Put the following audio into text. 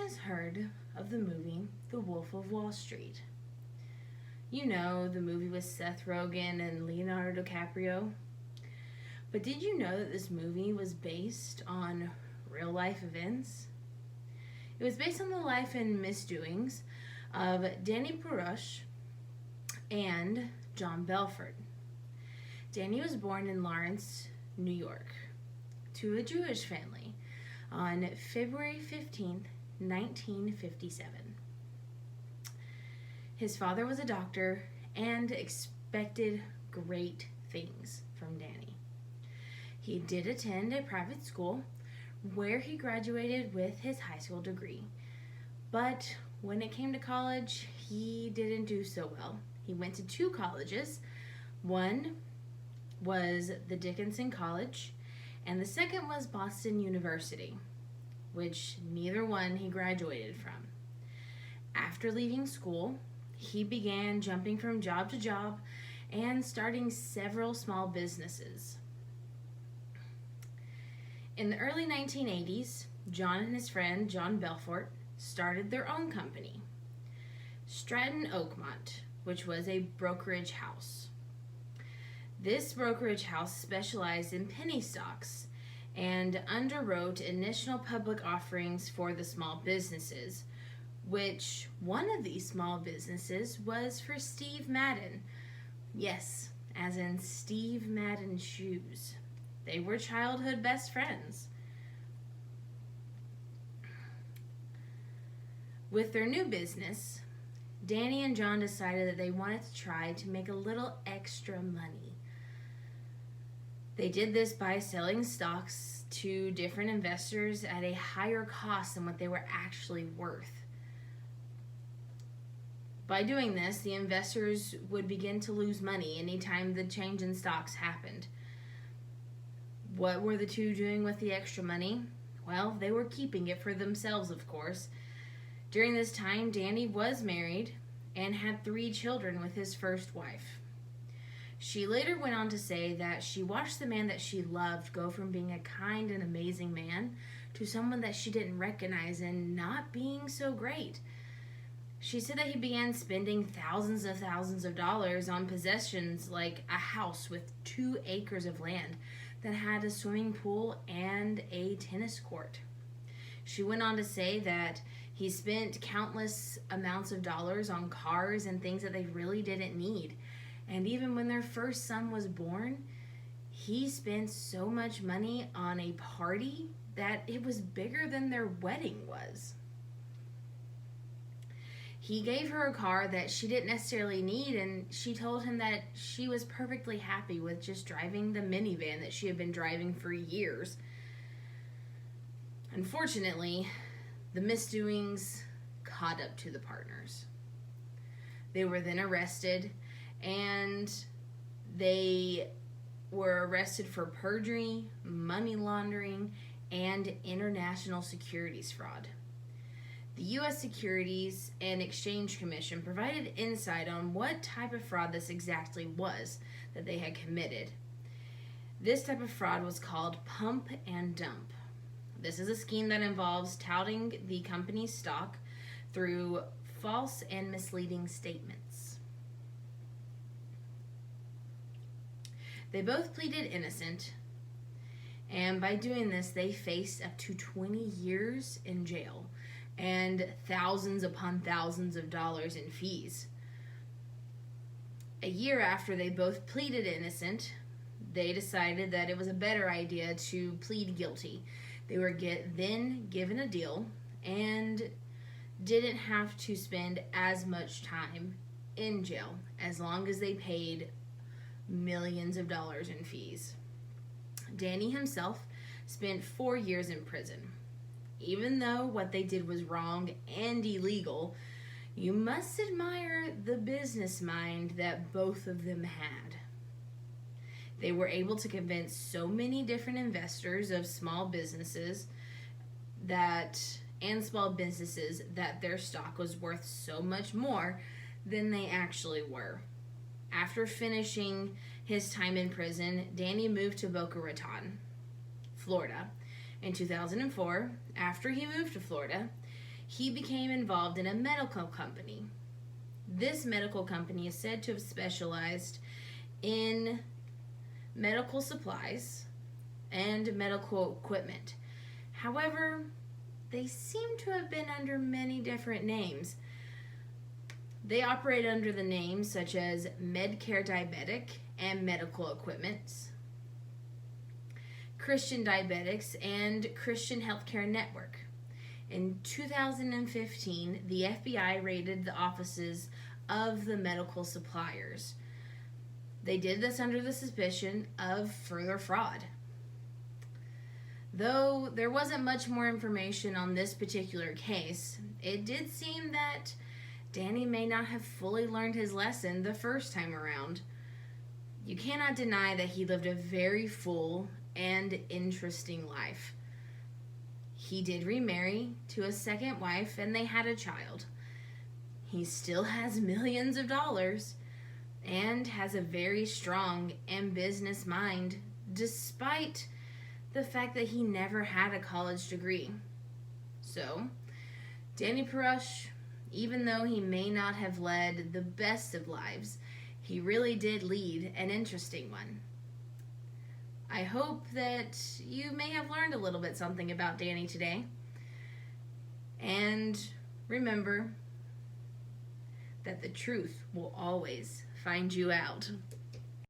has heard of the movie The Wolf of Wall Street. You know, the movie with Seth Rogen and Leonardo DiCaprio. But did you know that this movie was based on real life events? It was based on the life and misdoings of Danny Porush and John Belford. Danny was born in Lawrence, New York, to a Jewish family on February 15th, 1957. His father was a doctor and expected great things from Danny. He did attend a private school where he graduated with his high school degree. But when it came to college, he didn't do so well. He went to two colleges. One was the Dickinson College, and the second was Boston University, which neither one he graduated from. After leaving school, he began jumping from job to job and starting several small businesses. In the early 1980s, John and his friend John Belfort started their own company, Stratton Oakmont, which was a brokerage house. This brokerage house specialized in penny stocks and underwrote initial public offerings for the small businesses, which one of these small businesses was for Steve Madden. Yes, as in Steve Madden's shoes. They were childhood best friends. With their new business, Danny and John decided that they wanted to try to make a little extra money. They did this by selling stocks to different investors at a higher cost than what they were actually worth. By doing this, the investors would begin to lose money anytime the change in stocks happened. What were the two doing with the extra money? Well, they were keeping it for themselves, of course. During this time, Danny was married and had 3 children with his first wife. She later went on to say that she watched the man that she loved go from being a kind and amazing man to someone that she didn't recognize and not being so great. She said that he began spending thousands of dollars on possessions like a house with 2 acres of land that had a swimming pool and a tennis court. She went on to say that he spent countless amounts of dollars on cars and things that they really didn't need. And even when their first son was born, he spent so much money on a party that it was bigger than their wedding was. He gave her a car that she didn't necessarily need, and she told him that she was perfectly happy with just driving the minivan that she had been driving for years. Unfortunately, the misdoings caught up to the partners. They were then arrested, and they were arrested for perjury, money laundering, and international securities fraud. The U.S. Securities and Exchange Commission provided insight on what type of fraud this exactly was that they had committed. This type of fraud was called pump and dump. This is a scheme that involves touting the company's stock through false and misleading statements. They both pleaded innocent, and by doing this, they faced up to 20 years in jail and thousands upon thousands of dollars in fees. A year after they both pleaded innocent, they decided that it was a better idea to plead guilty. They were then given a deal and didn't have to spend as much time in jail as long as they paid millions of dollars in fees. Danny himself spent 4 years in prison. Even though what they did was wrong and illegal, you must admire the business mind that both of them had. They were able to convince so many different investors of small businesses that their stock was worth so much more than they actually were. After finishing his time in prison, Danny moved to Boca Raton, Florida. In 2004, after he moved to Florida, he became involved in a medical company. This medical company is said to have specialized in medical supplies and medical equipment. However, they seem to have been under many different names. They operate under the names such as Medcare Diabetic and Medical Equipment, Christian Diabetics, and Christian Healthcare Network. In 2015, the FBI raided the offices of the medical suppliers. They did this under the suspicion of further fraud. Though there wasn't much more information on this particular case, it did seem that Danny may not have fully learned his lesson the first time around. You cannot deny that he lived a very full and interesting life. He did remarry to a second wife and they had a child. He still has millions of dollars and has a very strong and business mind despite the fact that he never had a college degree. So, Danny Porush, even though he may not have led the best of lives, he really did lead an interesting one. I hope that you may have learned a little bit something about Danny today. And remember that the truth will always find you out.